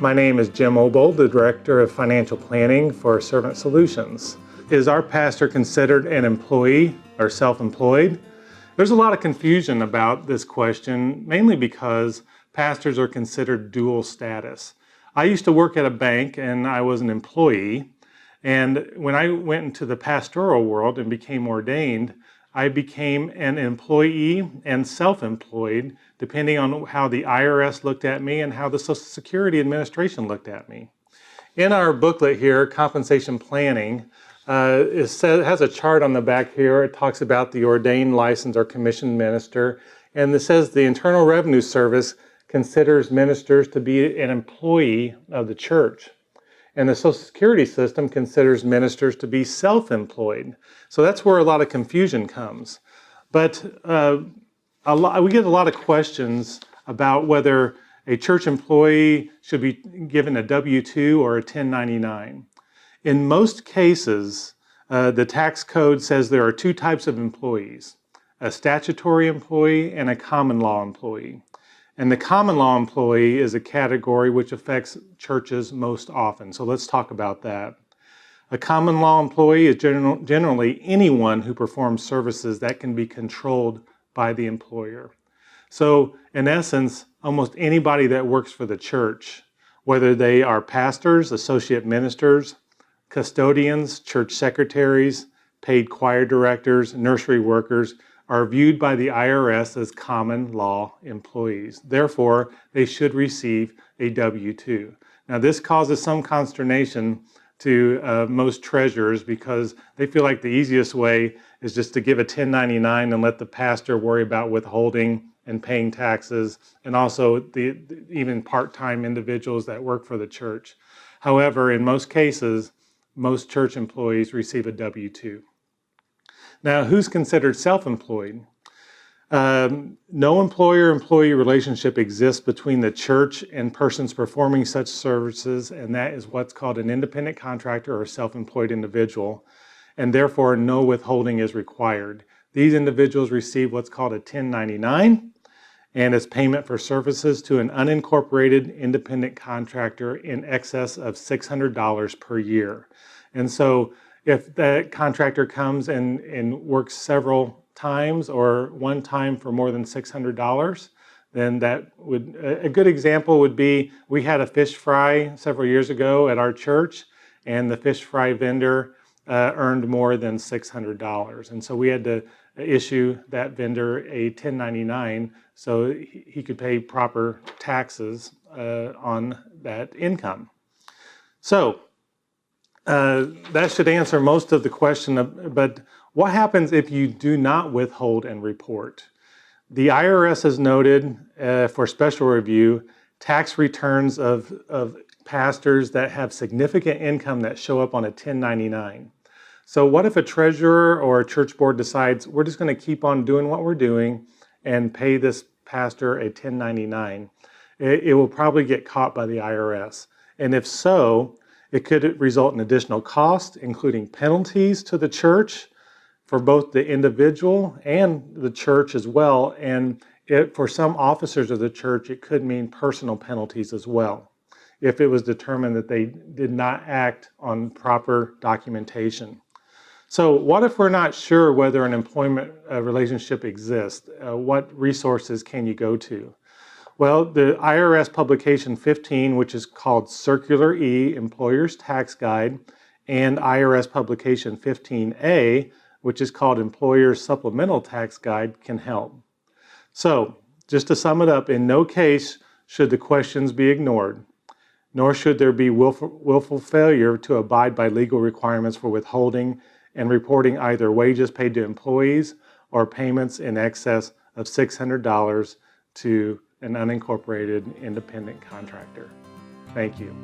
My name is Jim Obold, the Director of Financial Planning for Servant Solutions. Is our pastor considered an employee or self-employed? There's a lot of confusion about this question, mainly because pastors are considered dual status. I used to work at a bank and I was an employee, and when I went into the pastoral world and became ordained, I became an employee and self-employed, depending on how the IRS looked at me and how the Social Security Administration looked at me. In our booklet here, Compensation Planning, it has a chart on the back here. It talks about the ordained, licensed, or commissioned minister, and it says the Internal Revenue Service considers ministers to be an employee of the church. And the Social Security system considers ministers to be self-employed. So that's where a lot of confusion comes. But we get a lot of questions about whether a church employee should be given a W-2 or a 1099. In most cases, the tax code says there are two types of employees, a statutory employee and a common law employee. And the common law employee is a category which affects churches most often. So let's talk about that. A common law employee is generally anyone who performs services that can be controlled by the employer. So in essence, almost anybody that works for the church, whether they are pastors, associate ministers, custodians, church secretaries, paid choir directors, nursery workers, are viewed by the IRS as common law employees. Therefore, they should receive a W-2. Now, this causes some consternation to most treasurers because they feel like the easiest way is just to give a 1099 and let the pastor worry about withholding and paying taxes, and also even part-time individuals that work for the church. However, in most cases, most church employees receive a W-2. Now, who's considered self-employed? No employer-employee relationship exists between the church and persons performing such services, and that is what's called an independent contractor or self-employed individual, and therefore no withholding is required. These individuals receive what's called a 1099, and it's payment for services to an unincorporated independent contractor in excess of $600 per year. And so if that contractor comes and works several times or one time for more than $600, then that would, a good example would be, we had a fish fry several years ago at our church, and the fish fry vendor earned more than $600. And so we had to issue that vendor a 1099 so he could pay proper taxes on that income. So that should answer most of the question, but what happens if you do not withhold and report? The IRS has noted for special review tax returns of pastors that have significant income that show up on a 1099. So what if a treasurer or a church board decides we're just going to keep on doing what we're doing and pay this pastor a 1099? It will probably get caught by the IRS. And if so, it could result in additional costs, including penalties to the church for both the individual and the church as well. And for some officers of the church, it could mean personal penalties as well, if it was determined that they did not act on proper documentation. So what if we're not sure whether an employment relationship exists? What resources can you go to? Well, the IRS Publication 15, which is called Circular E, Employer's Tax Guide, and IRS Publication 15A, which is called Employer's Supplemental Tax Guide, can help. So, just to sum it up, in no case should the questions be ignored, nor should there be willful failure to abide by legal requirements for withholding and reporting either wages paid to employees or payments in excess of $600 to an unincorporated independent contractor. Thank you.